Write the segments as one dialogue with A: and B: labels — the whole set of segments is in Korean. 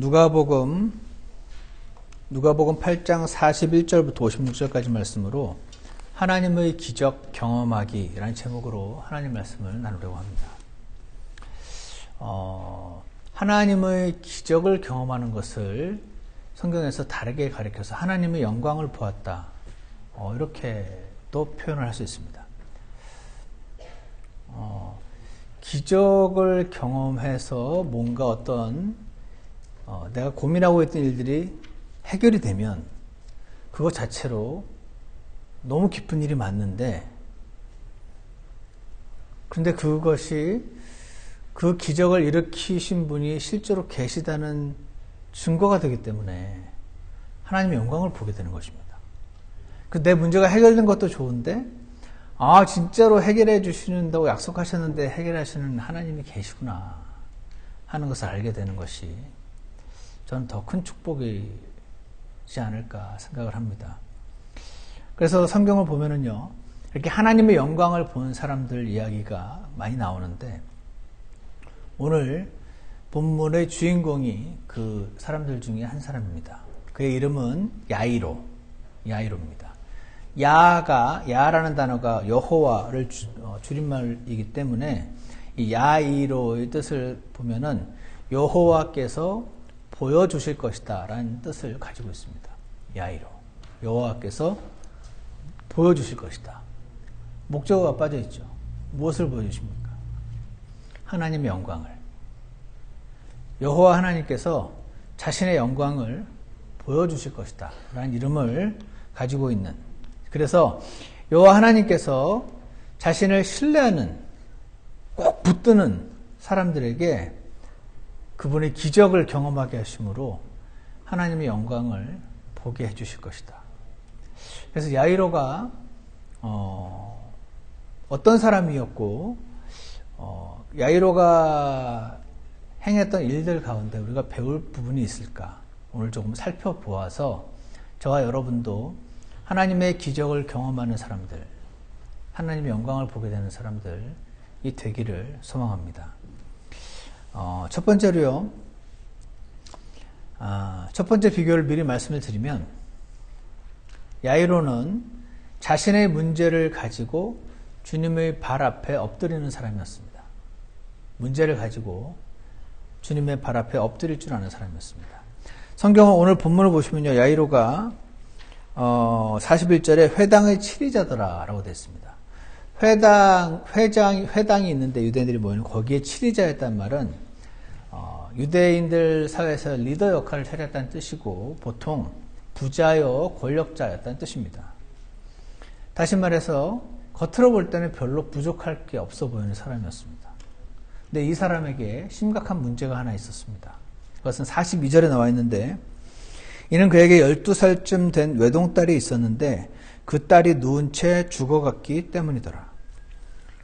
A: 누가복음 8장 41절부터 56절까지 말씀으로 하나님의 기적 경험하기라는 제목으로 하나님 말씀을 나누려고 합니다. 하나님의 기적을 경험하는 것을 성경에서 다르게 가리켜서 하나님의 영광을 보았다. 이렇게 또 표현을 할 수 있습니다. 기적을 경험해서 뭔가 어떤 내가 고민하고 있던 일들이 해결이 되면 그것 자체로 너무 기쁜 일이 맞는데, 그런데 그것이 그 기적을 일으키신 분이 실제로 계시다는 증거가 되기 때문에 하나님의 영광을 보게 되는 것입니다. 내 문제가 해결된 것도 좋은데, 진짜로 해결해 주시는다고 약속하셨는데 해결하시는 하나님이 계시구나 하는 것을 알게 되는 것이 저는 더 큰 축복이지 않을까 생각을 합니다. 그래서 성경을 보면은요, 이렇게 하나님의 영광을 본 사람들 이야기가 많이 나오는데, 오늘 본문의 주인공이 그 사람들 중에 한 사람입니다. 그의 이름은 야이로입니다. 야라는 단어가 여호와를 줄임말이기 때문에 이 야이로의 뜻을 보면은 여호와께서 보여주실 것이다 라는 뜻을 가지고 있습니다. 야이로, 여호와께서 보여주실 것이다. 목적어가 빠져있죠. 무엇을 보여주십니까? 하나님의 영광을. 여호와 하나님께서 자신의 영광을 보여주실 것이다 라는 이름을 가지고 있는, 그래서 여호와 하나님께서 자신을 신뢰하는, 꼭 붙드는 사람들에게 그분의 기적을 경험하게 하심으로 하나님의 영광을 보게 해주실 것이다. 그래서 야이로가 어떤 사람이었고, 야이로가 행했던 일들 가운데 우리가 배울 부분이 있을까? 오늘 조금 살펴보아서 저와 여러분도 하나님의 기적을 경험하는 사람들, 하나님의 영광을 보게 되는 사람들이 되기를 소망합니다. 첫 번째로요, 첫 번째 비교를 미리 말씀을 드리면, 야이로는 자신의 문제를 가지고 주님의 발 앞에 엎드리는 사람이었습니다. 문제를 가지고 주님의 발 앞에 엎드릴 줄 아는 사람이었습니다. 성경은 오늘 본문을 보시면요, 야이로가 41절에 회당의 치리자더라 라고 되어 있습니다. 회당이 있는데 유대인들이 모이는 거기에 치리자였단 말은 유대인들 사회에서 리더 역할을 차렸다는 뜻이고, 보통 부자여 권력자였다는 뜻입니다. 다시 말해서 겉으로 볼 때는 별로 부족할 게 없어 보이는 사람이었습니다. 근데 이 사람에게 심각한 문제가 하나 있었습니다. 그것은 42절에 나와 있는데, 이는 그에게 12살쯤 된 외동딸이 있었는데 그 딸이 누운 채 죽어갔기 때문이더라.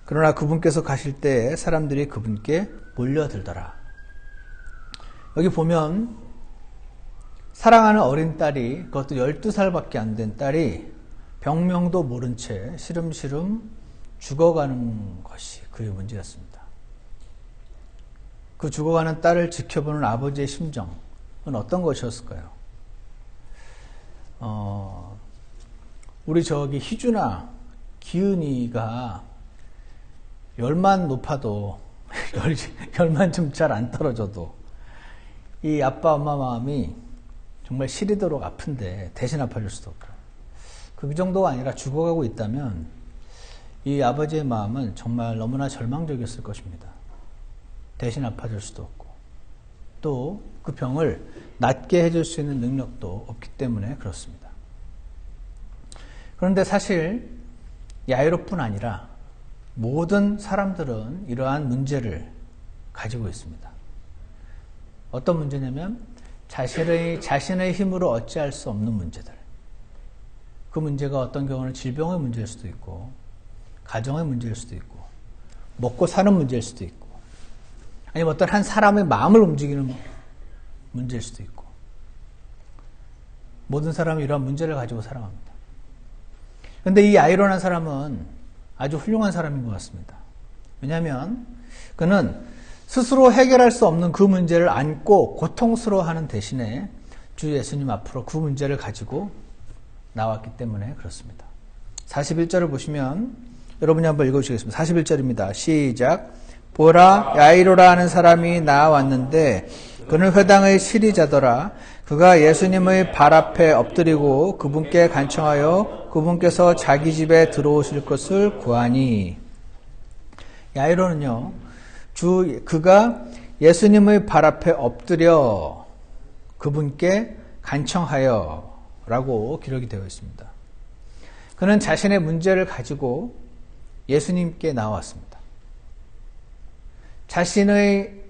A: 그러나 그분께서 가실 때에 사람들이 그분께 몰려들더라. 여기 보면 사랑하는 어린 딸이, 그것도 12살밖에 안 된 딸이 병명도 모른 채 시름시름 죽어가는 것이 그의 문제였습니다. 그 죽어가는 딸을 지켜보는 아버지의 심정은 어떤 것이었을까요? 우리 희준아, 기은이가 열만 높아도 열만 좀 잘 안 떨어져도 이 아빠 엄마 마음이 정말 시리도록 아픈데 대신 아파줄 수도 없고, 그 정도가 아니라 죽어가고 있다면 이 아버지의 마음은 정말 너무나 절망적이었을 것입니다. 대신 아파줄 수도 없고, 또 그 병을 낫게 해줄 수 있는 능력도 없기 때문에 그렇습니다. 그런데 사실 야이로뿐 아니라 모든 사람들은 이러한 문제를 가지고 있습니다. 어떤 문제냐면 자신의 힘으로 어찌할 수 없는 문제들. 그 문제가 어떤 경우는 질병의 문제일 수도 있고, 가정의 문제일 수도 있고, 먹고 사는 문제일 수도 있고, 아니면 어떤 한 사람의 마음을 움직이는 문제일 수도 있고, 모든 사람이 이러한 문제를 가지고 살아갑니다. 그런데 이 야이로라는 사람은 아주 훌륭한 사람인 것 같습니다. 왜냐하면 그는 스스로 해결할 수 없는 그 문제를 안고 고통스러워하는 대신에 주 예수님 앞으로 그 문제를 가지고 나왔기 때문에 그렇습니다. 41절을 보시면 여러분이 한번 읽어주시겠습니다. 41절입니다. 시작. 보라, 야이로라 하는 사람이 나왔는데 그는 회당의 시리자더라. 그가 예수님의 발 앞에 엎드리고 그분께 간청하여 그분께서 자기 집에 들어오실 것을 구하니. 야이로는요, 그가 예수님의 발 앞에 엎드려 그분께 간청하여 라고 기록이 되어 있습니다. 그는 자신의 문제를 가지고 예수님께 나왔습니다. 자신의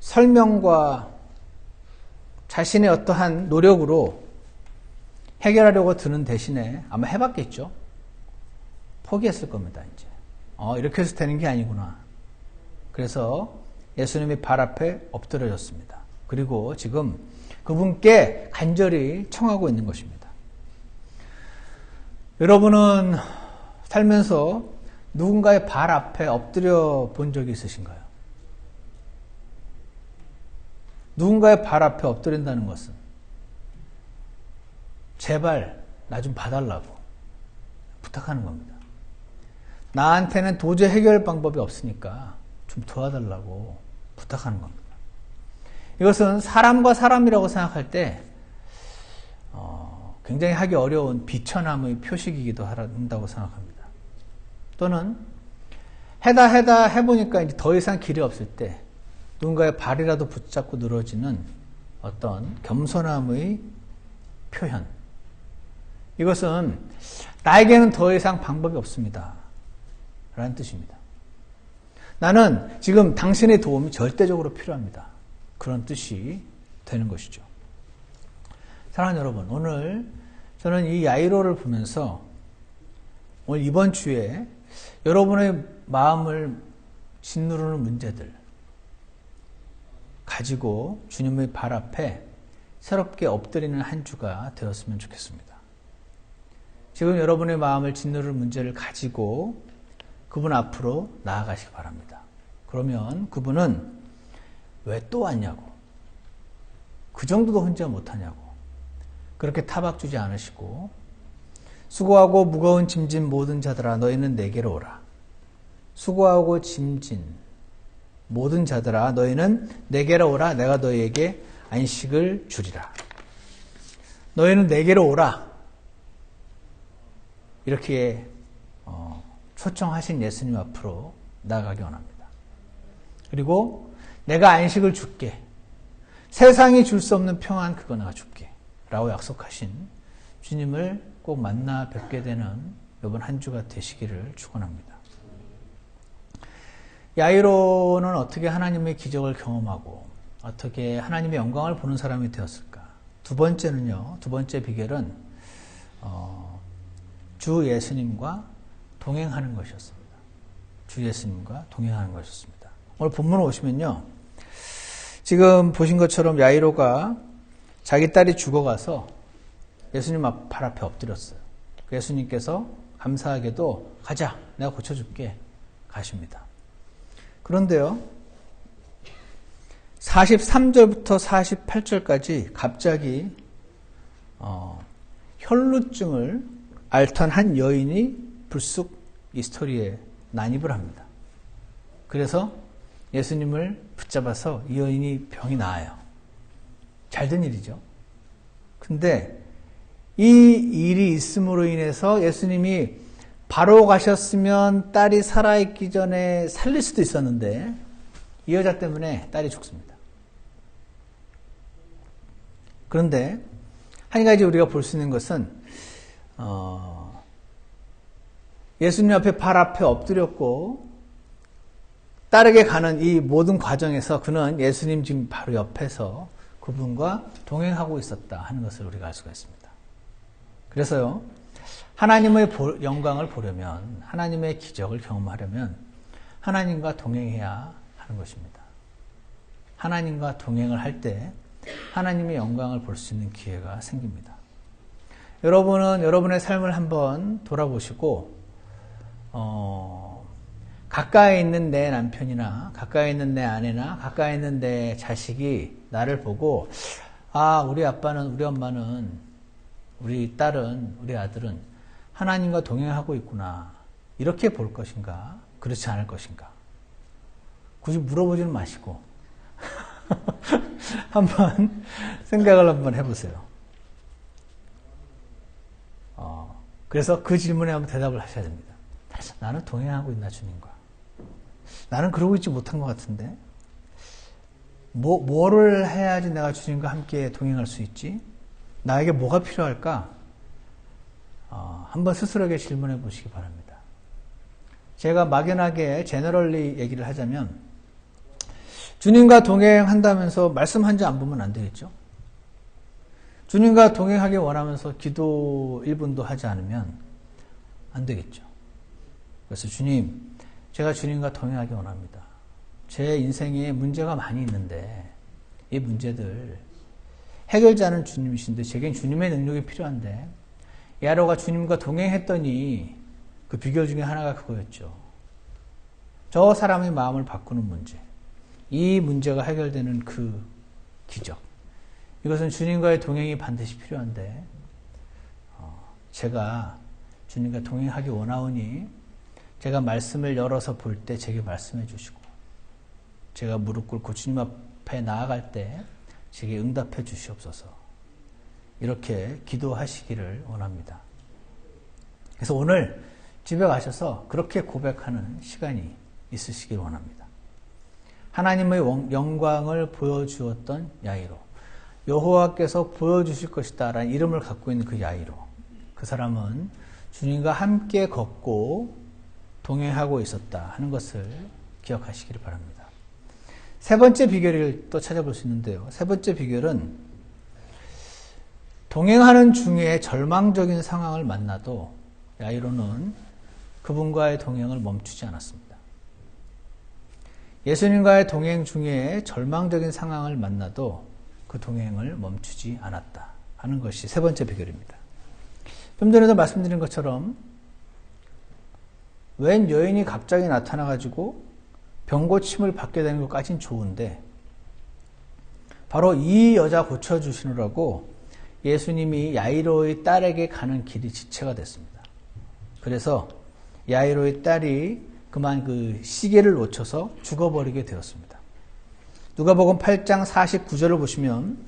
A: 설명과 자신의 어떠한 노력으로 해결하려고 드는 대신에 아마 해봤겠죠. 포기했을 겁니다. 이제 이렇게 해서 되는 게 아니구나. 그래서 예수님이 발 앞에 엎드려졌습니다. 그리고 지금 그분께 간절히 청하고 있는 것입니다. 여러분은 살면서 누군가의 발 앞에 엎드려 본 적이 있으신가요? 누군가의 발 앞에 엎드린다는 것은 제발 나 좀 봐달라고 부탁하는 겁니다. 나한테는 도저히 해결 방법이 없으니까 좀 도와달라고 부탁하는 겁니다. 이것은 사람과 사람이라고 생각할 때 굉장히 하기 어려운 비천함의 표식이기도 한다고 생각합니다. 또는 해다 해보니까 이제 더 이상 길이 없을 때 누군가의 발이라도 붙잡고 늘어지는 어떤 겸손함의 표현. 이것은 나에게는 더 이상 방법이 없습니다. 라는 뜻입니다. 나는 지금 당신의 도움이 절대적으로 필요합니다. 그런 뜻이 되는 것이죠. 사랑하는 여러분, 오늘 저는 이 야이로를 보면서 오늘 이번 주에 여러분의 마음을 짓누르는 문제들 가지고 주님의 발 앞에 새롭게 엎드리는 한 주가 되었으면 좋겠습니다. 지금 여러분의 마음을 짓누를 문제를 가지고 그분 앞으로 나아가시기 바랍니다. 그러면 그분은 왜 또 왔냐고, 그 정도도 혼자 못하냐고 그렇게 타박 주지 않으시고, 수고하고 무거운 짐진 모든 자들아 너희는 내게로 오라. 수고하고 짐진 모든 자들아 너희는 내게로 오라. 내가 너희에게 안식을 주리라. 너희는 내게로 오라. 이렇게 초청하신 예수님 앞으로 나아가기 원합니다. 그리고 내가 안식을 줄게. 세상이 줄 수 없는 평안 그거 내가 줄게. 라고 약속하신 주님을 꼭 만나 뵙게 되는 이번 한 주가 되시기를 축원합니다. 야이로는 어떻게 하나님의 기적을 경험하고 어떻게 하나님의 영광을 보는 사람이 되었을까? 두 번째 비결은 주 예수님과 동행하는 것이었습니다. 주 예수님과 동행하는 것이었습니다. 오늘 본문을 보시면요, 지금 보신 것처럼 야이로가 자기 딸이 죽어가서 예수님 발 앞에 엎드렸어요. 예수님께서 감사하게도 가자, 내가 고쳐줄게 가십니다. 그런데요, 43절부터 48절까지 갑자기 혈루증을 앓던 한 여인이 불쑥 이 스토리에 난입을 합니다. 그래서 예수님을 붙잡아서 이 여인이 병이 나아요. 잘된 일이죠. 근데 이 일이 있음으로 인해서 예수님이 바로 가셨으면 딸이 살아있기 전에 살릴 수도 있었는데 이 여자 때문에 딸이 죽습니다. 그런데 한 가지 우리가 볼 수 있는 것은 예수님 앞에 발 앞에 엎드렸고 딸에게 가는 이 모든 과정에서 그는 예수님 지금 바로 옆에서 그분과 동행하고 있었다 하는 것을 우리가 알 수가 있습니다. 그래서요, 하나님의 영광을 보려면, 하나님의 기적을 경험하려면 하나님과 동행해야 하는 것입니다. 하나님과 동행을 할 때 하나님의 영광을 볼 수 있는 기회가 생깁니다. 여러분은 여러분의 삶을 한번 돌아보시고 가까이 있는 내 남편이나 가까이 있는 내 아내나 가까이 있는 내 자식이 나를 보고 아, 우리 아빠는, 우리 엄마는, 우리 딸은, 우리 아들은 하나님과 동행하고 있구나. 이렇게 볼 것인가? 그렇지 않을 것인가? 굳이 물어보지는 마시고 한번 생각을 한번 해보세요. 그래서 그 질문에 한번 대답을 하셔야 됩니다. 나는 동행하고 있나 주님과? 나는 그러고 있지 못한 것 같은데 뭐를 해야지 내가 주님과 함께 동행할 수 있지? 나에게 뭐가 필요할까? 한번 스스로에게 질문해 보시기 바랍니다. 제가 막연하게 제너럴리 얘기를 하자면 주님과 동행한다면서 말씀 한 줄 안 보면 안 되겠죠? 주님과 동행하기 원하면서 기도 1분도 하지 않으면 안 되겠죠. 그래서 주님, 제가 주님과 동행하기 원합니다. 제 인생에 문제가 많이 있는데 이 문제들 해결자는 주님이신데 제겐 주님의 능력이 필요한데 야로가 주님과 동행했더니 그 비결 중에 하나가 그거였죠. 저 사람의 마음을 바꾸는 문제. 이 문제가 해결되는 그 기적. 이것은 주님과의 동행이 반드시 필요한데 제가 주님과 동행하기 원하오니 제가 말씀을 열어서 볼 때 제게 말씀해 주시고 제가 무릎 꿇고 주님 앞에 나아갈 때 제게 응답해 주시옵소서. 이렇게 기도하시기를 원합니다. 그래서 오늘 집에 가셔서 그렇게 고백하는 시간이 있으시길 원합니다. 하나님의 영광을 보여주었던 야이로, 여호와께서 보여주실 것이다 라는 이름을 갖고 있는 그 야이로, 그 사람은 주님과 함께 걷고 동행하고 있었다 하는 것을 기억하시기를 바랍니다. 세 번째 비결을 또 찾아볼 수 있는데요. 세 번째 비결은 동행하는 중에 절망적인 상황을 만나도 야이로는 그분과의 동행을 멈추지 않았습니다. 예수님과의 동행 중에 절망적인 상황을 만나도 그 동행을 멈추지 않았다 하는 것이 세 번째 비결입니다. 좀 전에도 말씀드린 것처럼 웬 여인이 갑자기 나타나가지고 병고침을 받게 되는 것까지는 좋은데 바로 이 여자 고쳐주시느라고 예수님이 야이로의 딸에게 가는 길이 지체가 됐습니다. 그래서 야이로의 딸이 그만 그 시계를 놓쳐서 죽어버리게 되었습니다. 누가복음 8장 49절을 보시면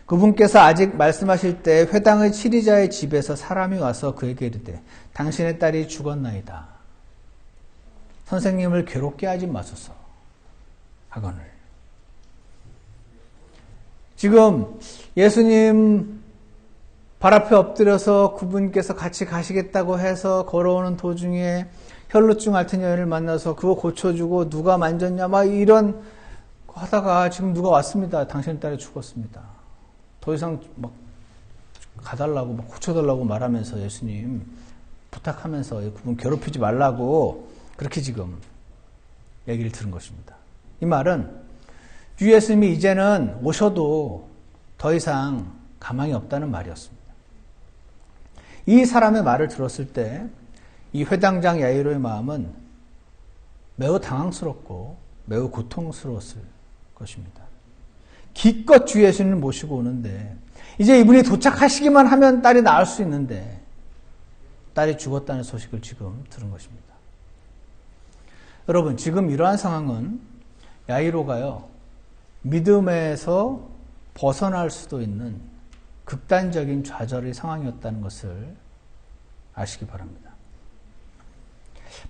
A: 그분께서 아직 말씀하실 때 회당의 치리자의 집에서 사람이 와서 그에게 이르되 당신의 딸이 죽었나이다. 선생님을 괴롭게 하지 마소서 하거늘. 지금 예수님 발 앞에 엎드려서 그분께서 같이 가시겠다고 해서 걸어오는 도중에 혈루증 앓던 여인을 만나서 그거 고쳐주고 누가 만졌냐 막 이런 거 하다가 지금 누가 왔습니다. 당신의 딸이 죽었습니다. 더 이상 막 가달라고 막 고쳐달라고 말하면서 예수님 부탁하면서 그분 괴롭히지 말라고 그렇게 지금 얘기를 들은 것입니다. 이 말은 주 예수님이 이제는 오셔도 더 이상 가망이 없다는 말이었습니다. 이 사람의 말을 들었을 때 이 회당장 야이로의 마음은 매우 당황스럽고 매우 고통스러웠을 것입니다. 기껏 주 예수님을 모시고 오는데 이제 이분이 도착하시기만 하면 딸이 나을 수 있는데 딸이 죽었다는 소식을 지금 들은 것입니다. 여러분, 지금 이러한 상황은 야이로가요, 믿음에서 벗어날 수도 있는 극단적인 좌절의 상황이었다는 것을 아시기 바랍니다.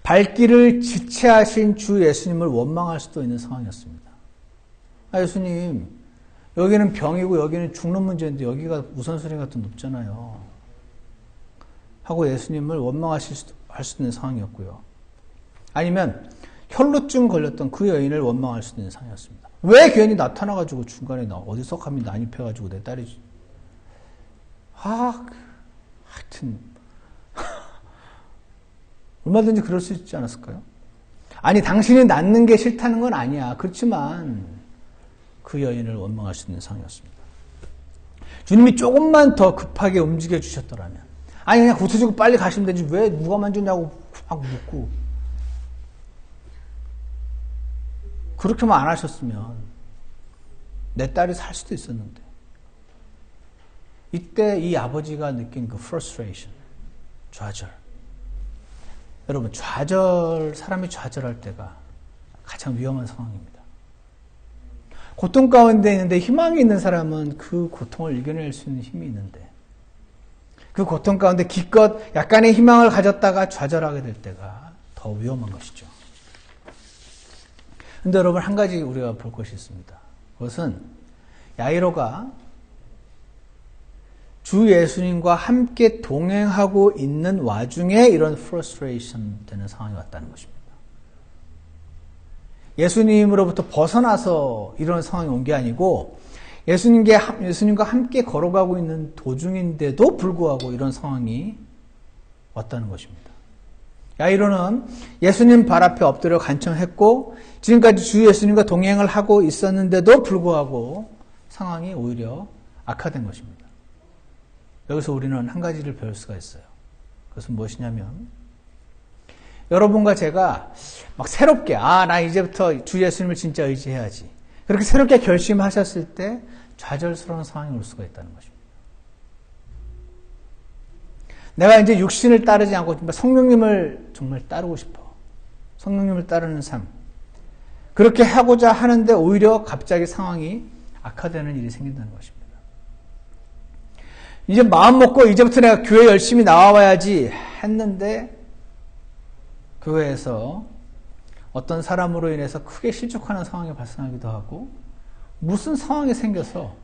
A: 발길을 지체하신 주 예수님을 원망할 수도 있는 상황이었습니다. 아, 예수님, 여기는 병이고 여기는 죽는 문제인데 여기가 우선순위가 더 높잖아요. 하고 예수님을 원망하실 수도 할 수 있는 상황이었고요. 아니면 혈루증 걸렸던 그 여인을 원망할 수 있는 상황이었습니다. 왜 괜히 나타나가지고 중간에 어디서 감히 난입해가지고 내 딸이 하여튼 얼마든지 그럴 수 있지 않았을까요? 아니 당신이 낳는 게 싫다는 건 아니야. 그렇지만 그 여인을 원망할 수 있는 상황이었습니다. 주님이 조금만 더 급하게 움직여 주셨더라면 아니 그냥 고쳐주고 빨리 가시면 되지 왜 누가 만졌냐고 막 묻고 그렇게만 안 하셨으면 내 딸이 살 수도 있었는데. 이때 이 아버지가 느낀 그 frustration, 좌절. 여러분, 사람이 좌절할 때가 가장 위험한 상황입니다. 고통 가운데 있는데 희망이 있는 사람은 그 고통을 이겨낼 수 있는 힘이 있는데, 그 고통 가운데 기껏 약간의 희망을 가졌다가 좌절하게 될 때가 더 위험한 것이죠. 근데 여러분, 한 가지 우리가 볼 것이 있습니다. 그것은 야이로가 주 예수님과 함께 동행하고 있는 와중에 이런 frustration 되는 상황이 왔다는 것입니다. 예수님으로부터 벗어나서 이런 상황이 온 게 아니고 예수님과 함께 걸어가고 있는 도중인데도 불구하고 이런 상황이 왔다는 것입니다. 야이로는 예수님 발 앞에 엎드려 간청했고 지금까지 주 예수님과 동행을 하고 있었는데도 불구하고 상황이 오히려 악화된 것입니다. 여기서 우리는 한 가지를 배울 수가 있어요. 그것은 무엇이냐면 여러분과 제가 막 새롭게 나 이제부터 주 예수님을 진짜 의지해야지. 그렇게 새롭게 결심하셨을 때 좌절스러운 상황이 올 수가 있다는 것입니다. 내가 이제 육신을 따르지 않고 정말 성령님을 정말 따르고 싶어. 성령님을 따르는 삶. 그렇게 하고자 하는데 오히려 갑자기 상황이 악화되는 일이 생긴다는 것입니다. 이제 마음 먹고 이제부터 내가 교회 열심히 나와야지 했는데 교회에서 어떤 사람으로 인해서 크게 실족하는 상황이 발생하기도 하고 무슨 상황이 생겨서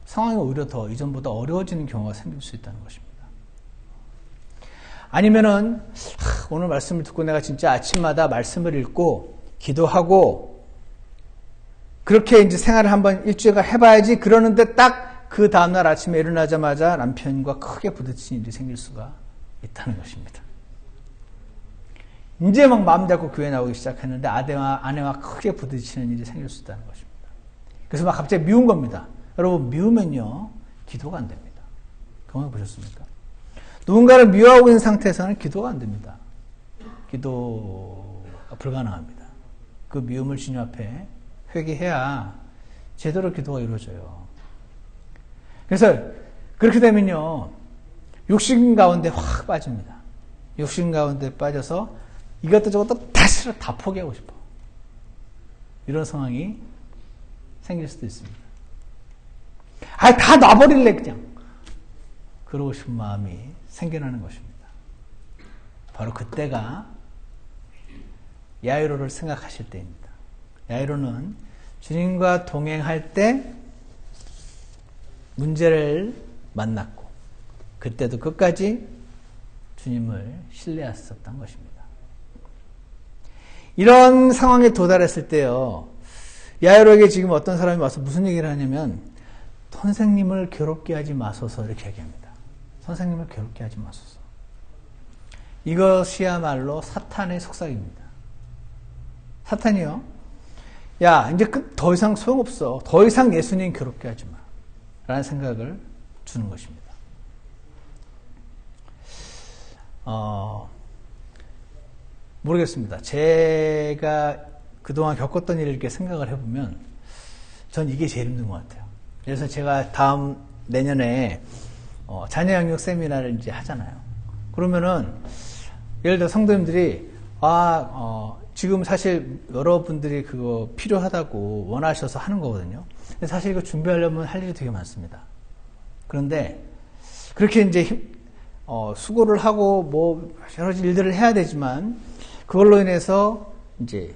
A: 상황이 오히려 더 이전보다 어려워지는 경우가 생길 수 있다는 것입니다. 아니면은 오늘 말씀을 듣고 내가 진짜 아침마다 말씀을 읽고 기도하고 그렇게 이제 생활을 한번 일주일간 해봐야지 그러는데 딱 그 다음날 아침에 일어나자마자 남편과 크게 부딪히는 일이 생길 수가 있다는 것입니다. 이제 막 마음 잡고 교회 나오기 시작했는데 아내와 크게 부딪히는 일이 생길 수 있다는 것입니다. 그래서 막 갑자기 미운 겁니다. 여러분, 미우면요 기도가 안 됩니다. 경험해 보셨습니까? 누군가를 미워하고 있는 상태에서는 기도가 안 됩니다. 기도가 불가능합니다. 그 미움을 주님 앞에 회개해야 제대로 기도가 이루어져요. 그래서 그렇게 되면요 육신 가운데 확 빠집니다. 육신 가운데 빠져서 이것도 저것도 다 포기하고 싶어. 이런 상황이 생길 수도 있습니다. 다 놔버릴래 그냥. 그러고 싶은 마음이 생겨나는 것입니다. 바로 그때가 야이로를 생각하실 때입니다. 야이로는 주님과 동행할 때 문제를 만났고 그때도 끝까지 주님을 신뢰했었던 것입니다. 이런 상황에 도달했을 때요, 야이로에게 지금 어떤 사람이 와서 무슨 얘기를 하냐면 선생님을 괴롭게 하지 마소서 이렇게 얘기합니다. 선생님을 괴롭게 하지 마소서. 이것이야말로 사탄의 속삭입니다. 사탄이요, 야 이제 더 이상 소용없어. 더 이상 예수님 괴롭게 하지 마 라는 생각을 주는 것입니다. 모르겠습니다. 제가 그동안 겪었던 일을 이렇게 생각을 해보면 전 이게 제일 힘든 것 같아요. 그래서 제가 내년에 자녀 양육 세미나를 이제 하잖아요. 그러면은 예를 들어 성도님들이 지금 사실 여러분들이 그거 필요하다고 원하셔서 하는 거거든요. 근데 사실 이거 준비하려면 할 일이 되게 많습니다. 그런데 그렇게 이제 수고를 하고 뭐 여러 가지 일들을 해야 되지만 그걸로 인해서 이제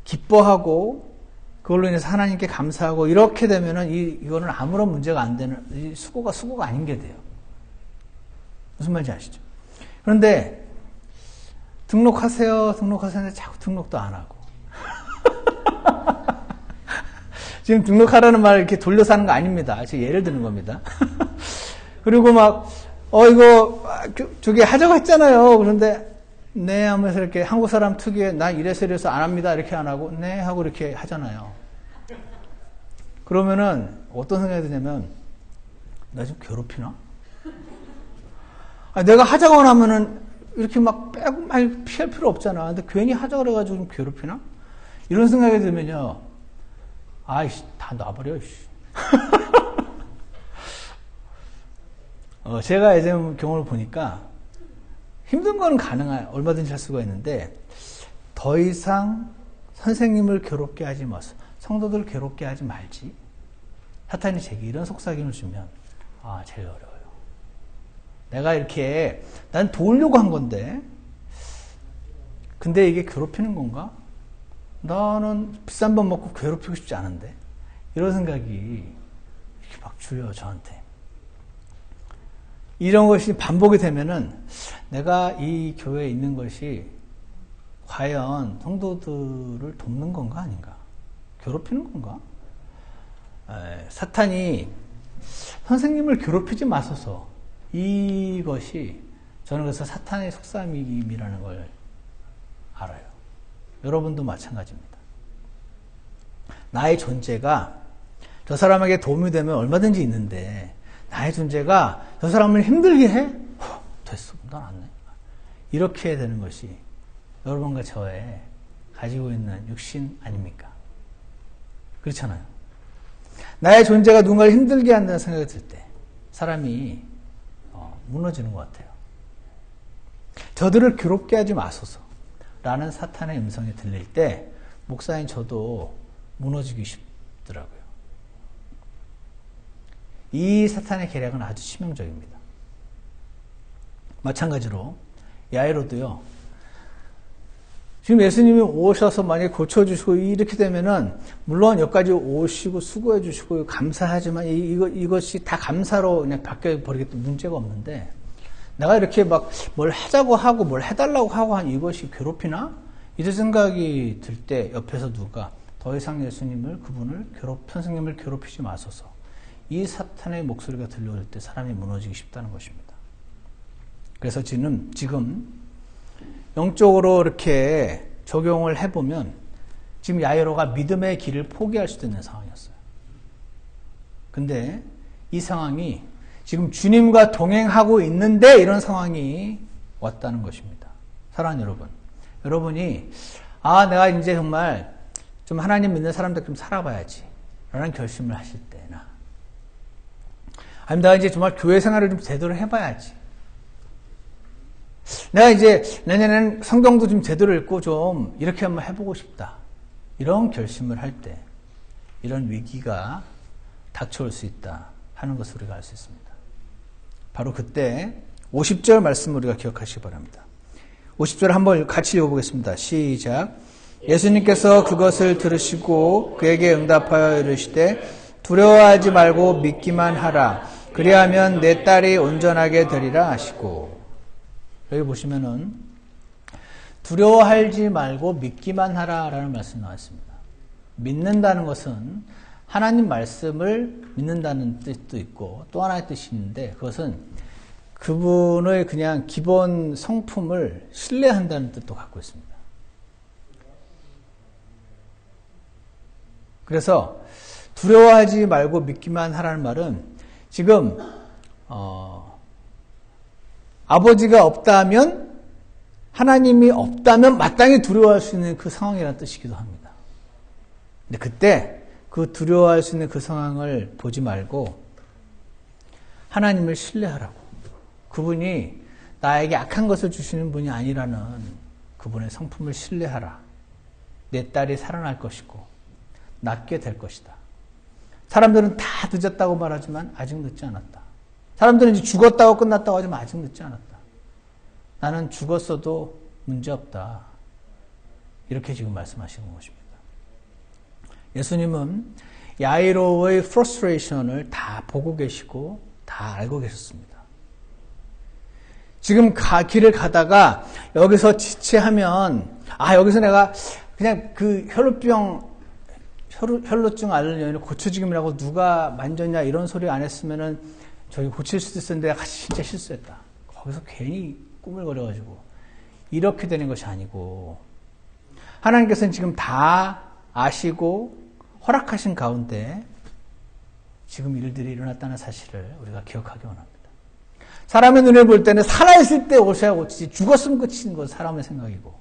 A: 기뻐하고 그걸로 인해서 하나님께 감사하고 이렇게 되면은 이거는 아무런 문제가 안 되는 수고가 아닌 게 돼요. 무슨 말인지 아시죠? 그런데 등록하세요 하는데 자꾸 등록도 안 하고 지금 등록하라는 말 이렇게 돌려서 하는 거 아닙니다. 제가 예를 드는 겁니다. 그리고 막 이거 저기 하자고 했잖아요. 그런데 네 하면서 이렇게 한국 사람 특유의 나 이래서 안 합니다 이렇게 안 하고 네 하고 이렇게 하잖아요. 그러면은 어떤 생각이 드냐면 나 지금 괴롭히나? 내가 하자고 하면은 이렇게 막 빼고 막 피할 필요 없잖아. 근데 괜히 하자 그래가지고 좀 괴롭히나? 이런 생각이 들면요. 아이씨, 다 놔버려, 씨. 제가 예전 경험을 보니까 힘든 거는 얼마든지 할 수가 있는데 더 이상 선생님을 괴롭게 하지 마소. 성도들 괴롭게 하지 말지. 사탄이 제게 이런 속삭임을 주면 제일 어려워요. 내가 이렇게 난 도우려고 한 건데 근데 이게 괴롭히는 건가? 나는 비싼 밥 먹고 괴롭히고 싶지 않은데 이런 생각이 이렇게 막 주요 저한테. 이런 것이 반복이 되면은 내가 이 교회에 있는 것이 과연 성도들을 돕는 건가 아닌가? 괴롭히는 건가? 사탄이 선생님을 괴롭히지 마소서. 이것이 저는 그래서 사탄의 속삭임이라는 걸 알아요. 여러분도 마찬가지입니다. 나의 존재가 저 사람에게 도움이 되면 얼마든지 있는데 나의 존재가 저 사람을 힘들게 해? 됐어, 난 안 해. 이렇게 되는 것이 여러분과 저의 가지고 있는 육신 아닙니까? 그렇잖아요. 나의 존재가 누군가를 힘들게 한다는 생각이 들 때 사람이 무너지는 것 같아요. 저들을 괴롭게 하지 마소서 라는 사탄의 음성이 들릴 때 목사인 저도 무너지기 쉽더라고요. 이 사탄의 계략은 아주 치명적입니다. 마찬가지로 야이로도요. 지금 예수님이 오셔서 만약에 고쳐주시고 이렇게 되면은 물론 여기까지 오시고 수고해 주시고 감사하지만 이것이 다 감사로 그냥 바뀌어버리겠다 문제가 없는데 내가 이렇게 막 뭘 하자고 하고 뭘 해달라고 하고 한 이것이 괴롭히나? 이런 생각이 들 때 옆에서 누가 더 이상 선생님을 괴롭히지 마소서. 이 사탄의 목소리가 들려올 때 사람이 무너지기 쉽다는 것입니다. 그래서 지금 영적으로 이렇게 적용을 해보면 지금 야이로가 믿음의 길을 포기할 수도 있는 상황이었어요. 근데 이 상황이 지금 주님과 동행하고 있는데 이런 상황이 왔다는 것입니다. 사랑하는 여러분. 여러분이 내가 이제 정말 좀 하나님 믿는 사람들 좀 살아봐야지 라는 결심을 하실 때나 아니면 내가 이제 정말 교회 생활을 좀 제대로 해봐야지 내가 이제 내년에는 성경도 좀 제대로 읽고 좀 이렇게 한번 해보고 싶다. 이런 결심을 할 때 이런 위기가 닥쳐올 수 있다 하는 것을 우리가 알 수 있습니다. 바로 그때 50절 말씀을 우리가 기억하시기 바랍니다. 50절 한번 같이 읽어보겠습니다. 시작. 예수님께서 그것을 들으시고 그에게 응답하여 이르시되 두려워하지 말고 믿기만 하라. 그리하면 내 딸이 온전하게 되리라 하시고 여기 보시면은 두려워하지 말고 믿기만 하라라는 말씀이 나왔습니다. 믿는다는 것은 하나님 말씀을 믿는다는 뜻도 있고 또 하나의 뜻이 있는데 그것은 그분의 그냥 기본 성품을 신뢰한다는 뜻도 갖고 있습니다. 그래서 두려워하지 말고 믿기만 하라는 말은 지금 아버지가 없다면 하나님이 없다면 마땅히 두려워할 수 있는 그 상황이라는 뜻이기도 합니다. 근데 그때 그 두려워할 수 있는 그 상황을 보지 말고 하나님을 신뢰하라고. 그분이 나에게 악한 것을 주시는 분이 아니라는 그분의 성품을 신뢰하라. 내 딸이 살아날 것이고 낫게 될 것이다. 사람들은 다 늦었다고 말하지만 아직 늦지 않았다. 사람들은 이제 죽었다고 끝났다고 하지만 아직 늦지 않았다. 나는 죽었어도 문제없다. 이렇게 지금 말씀하시는 것입니다. 예수님은 야이로의 프러스트레이션을 다 보고 계시고 다 알고 계셨습니다. 지금 길을 가다가 여기서 지체하면 여기서 내가 그냥 그 혈루증 앓는 여인을 고쳐주기라고 누가 만졌냐 이런 소리 안 했으면은 저기 고칠 수도 있었는데 내가 진짜 실수했다. 거기서 괜히 꾸물거려가지고 이렇게 되는 것이 아니고 하나님께서는 지금 다 아시고 허락하신 가운데 지금 일들이 일어났다는 사실을 우리가 기억하기 원합니다. 사람의 눈에 볼 때는 살아있을 때 오셔야 고치지 죽었으면 끝인 건 사람의 생각이고,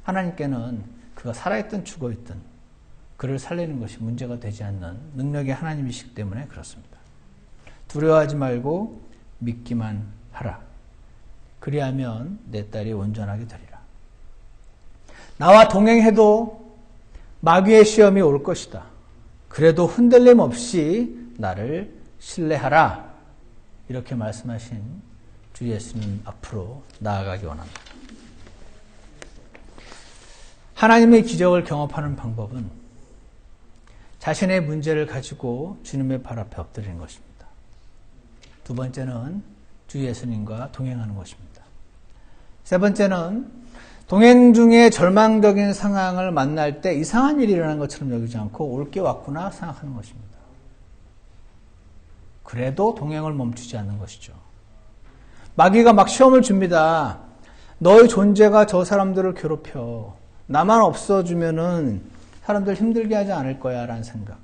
A: 하나님께는 그가 살아있든 죽어있든 그를 살리는 것이 문제가 되지 않는 능력의 하나님이시기 때문에 그렇습니다. 두려워하지 말고 믿기만 하라. 그리하면 내 딸이 온전하게 되리라. 나와 동행해도 마귀의 시험이 올 것이다. 그래도 흔들림 없이 나를 신뢰하라. 이렇게 말씀하신 주 예수님 앞으로 나아가기 원합니다. 하나님의 기적을 경험하는 방법은 자신의 문제를 가지고 주님의 발 앞에 엎드리는 것입니다. 두 번째는 주 예수님과 동행하는 것입니다. 세 번째는 동행 중에 절망적인 상황을 만날 때 이상한 일이 일어난 것처럼 여기지 않고 올 게 왔구나 생각하는 것입니다. 그래도 동행을 멈추지 않는 것이죠. 마귀가 막 시험을 줍니다. 너의 존재가 저 사람들을 괴롭혀. 나만 없어주면은 사람들 힘들게 하지 않을 거야 라는 생각.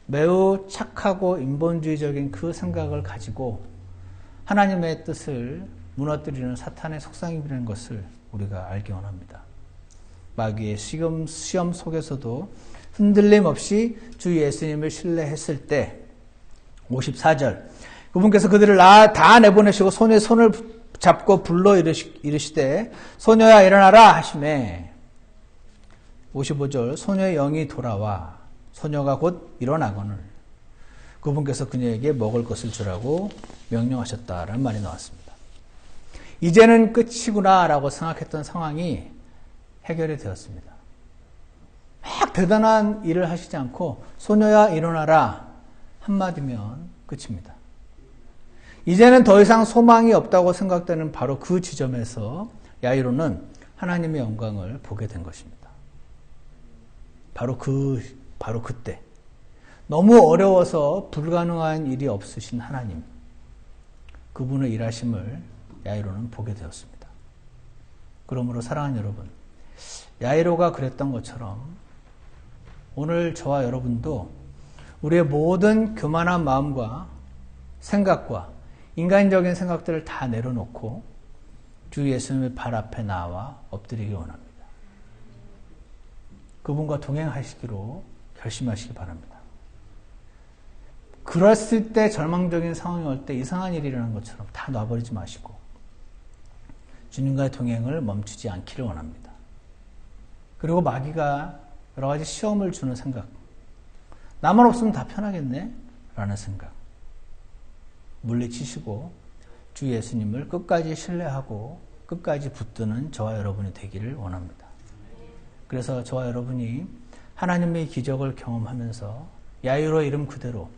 A: 매우 착하고 인본주의적인 그 생각을 가지고 하나님의 뜻을 무너뜨리는 사탄의 속삭임이라는 것을 우리가 알기 원합니다. 마귀의 시험 속에서도 흔들림 없이 주 예수님을 신뢰했을 때 54절 그분께서 그들을 다 내보내시고 손에 손을 잡고 불러 이르시되 소녀야 일어나라 하시매 55절 소녀의 영이 돌아와 소녀가 곧 일어나거늘 그분께서 그녀에게 먹을 것을 주라고 명령하셨다라는 말이 나왔습니다. 이제는 끝이구나 라고 생각했던 상황이 해결이 되었습니다. 막 대단한 일을 하시지 않고 소녀야 일어나라 한마디면 끝입니다. 이제는 더 이상 소망이 없다고 생각되는 바로 그 지점에서 야이로는 하나님의 영광을 보게 된 것입니다. 바로 그때 너무 어려워서 불가능한 일이 없으신 하나님, 그분의 일하심을 야이로는 보게 되었습니다. 그러므로 사랑하는 여러분, 야이로가 그랬던 것처럼 오늘 저와 여러분도 우리의 모든 교만한 마음과 생각과 인간적인 생각들을 다 내려놓고 주 예수님의 발 앞에 나와 엎드리기 원합니다. 그분과 동행하시기로 결심하시기 바랍니다. 그랬을 때 절망적인 상황이 올 때 이상한 일이 일어나는 것처럼 다 놔버리지 마시고 주님과의 동행을 멈추지 않기를 원합니다. 그리고 마귀가 여러 가지 시험을 주는 생각, 나만 없으면 다 편하겠네? 라는 생각 물리치시고 주 예수님을 끝까지 신뢰하고 끝까지 붙드는 저와 여러분이 되기를 원합니다. 그래서 저와 여러분이 하나님의 기적을 경험하면서 야이로의 이름 그대로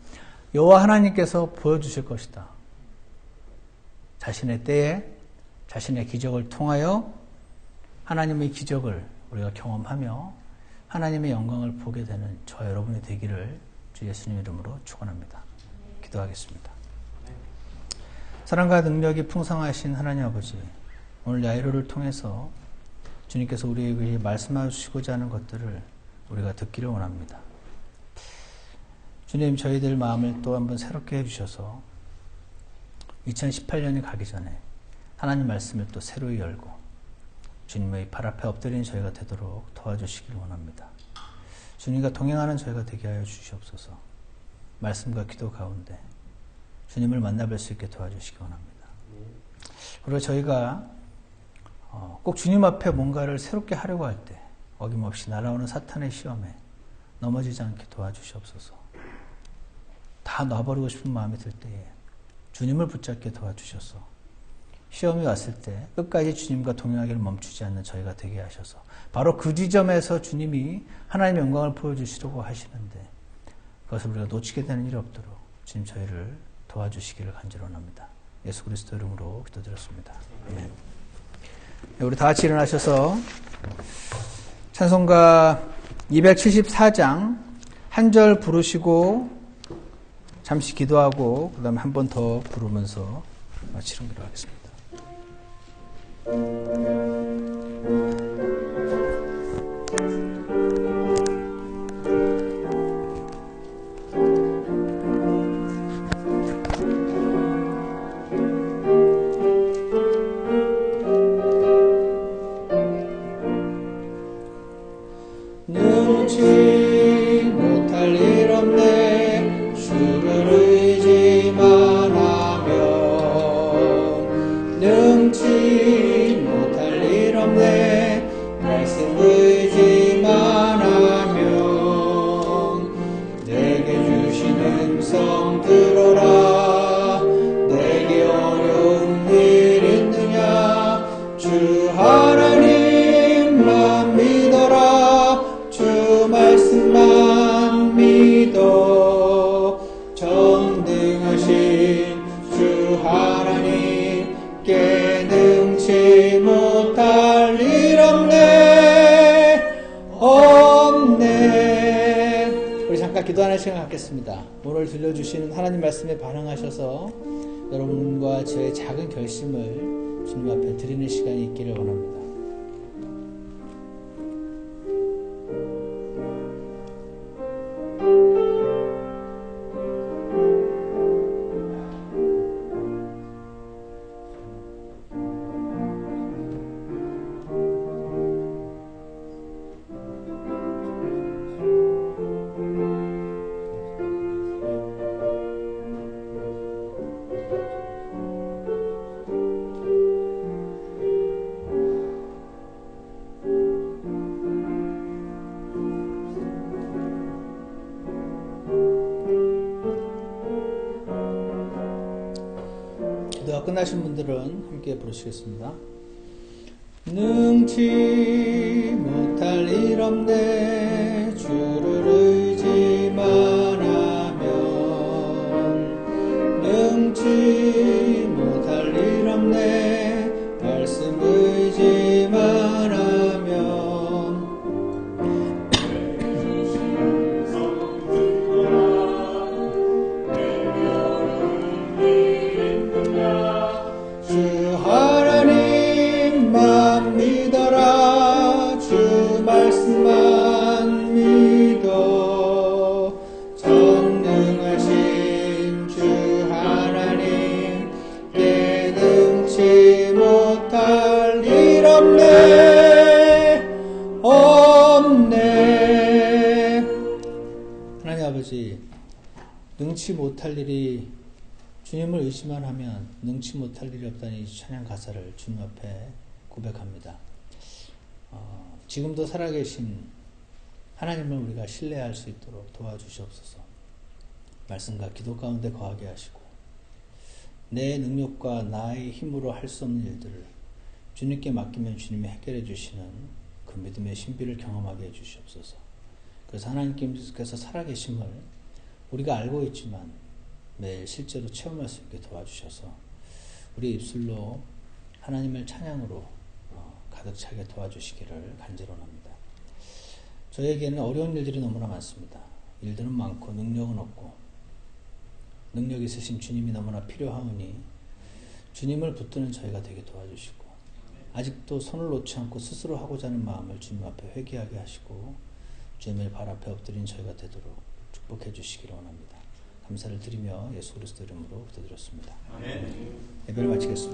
A: 여호와 하나님께서 보여주실 것이다. 자신의 때에 자신의 기적을 통하여 하나님의 기적을 우리가 경험하며 하나님의 영광을 보게 되는 저와 여러분이 되기를 주 예수님 이름으로 축원합니다. 기도하겠습니다. 사랑과 능력이 풍성하신 하나님 아버지, 오늘 야이로를 통해서 주님께서 우리에게 말씀하시고자 하는 것들을 우리가 듣기를 원합니다. 주님, 저희들 마음을 또 한번 새롭게 해주셔서 2018년이 가기 전에 하나님 말씀을 또 새로이 열고 주님의 발 앞에 엎드린 저희가 되도록 도와주시길 원합니다. 주님과 동행하는 저희가 되게 하여 주시옵소서. 말씀과 기도 가운데 주님을 만나뵐 수 있게 도와주시기 원합니다. 그리고 저희가 꼭 주님 앞에 뭔가를 새롭게 하려고 할 때 어김없이 날아오는 사탄의 시험에 넘어지지 않게 도와주시옵소서. 다 놔버리고 싶은 마음이 들 때에 주님을 붙잡게 도와주셔서 시험이 왔을 때 끝까지 주님과 동행하기를 멈추지 않는 저희가 되게 하셔서 바로 그 지점에서 주님이 하나님의 영광을 보여주시려고 하시는데 그것을 우리가 놓치게 되는 일이 없도록 주님 저희를 도와주시기를 간절원합니다. 예수 그리스도 이름으로 기도드렸습니다. 아멘. 우리 다 같이 일어나셔서 찬송가 274장 한 절 부르시고 잠시 기도하고 그 다음에 한 번 더 부르면서 마치는 기로 하겠습니다. 기도하는 시간 갖겠습니다. 오늘 들려주시는 하나님 말씀에 반응하셔서 여러분과 저의 작은 결심을 주님 앞에 드리는 시간이 있기를 원합니다. 기도가 끝나신 분들은 함께 부르시겠습니다. 능치 못할 일 없네 주를 의지만 하면 능치 못할 일 없네 말씀 의지만 하면 주 하나님만 믿어라 주 말씀만 믿어 전능하신 주 하나님 능치 못할 일 없네 하나님 아버지 능치 못할 일이 주님을 의지만 하면 능치 못할 일이 없다는 이 찬양 가사를 주님 앞에 고백합니다. 지금도 살아계신 하나님을 우리가 신뢰할 수 있도록 도와주시옵소서. 말씀과 기도 가운데 거하게 하시고 내 능력과 나의 힘으로 할 수 없는 일들을 주님께 맡기면 주님이 해결해 주시는 그 믿음의 신비를 경험하게 해 주시옵소서. 그래서 하나님께서 살아계심을 우리가 알고 있지만 매일 실제로 체험할 수 있게 도와주셔서 우리 입술로 하나님을 찬양으로 가득 차게 도와주시기를 간절원합니다. 저에게는 어려운 일들이 너무나 많습니다. 일들은 많고 능력은 없고 능력 있으신 주님이 너무나 필요하오니 주님을 붙드는 저희가 되게 도와주시고 아직도 손을 놓지 않고 스스로 하고자 하는 마음을 주님 앞에 회개하게 하시고 주님의 발 앞에 엎드린 저희가 되도록 축복해 주시기를 원합니다. 감사를 드리며 예수 그리스도 이름으로 기도드렸습니다. 예배를 마치겠습니다.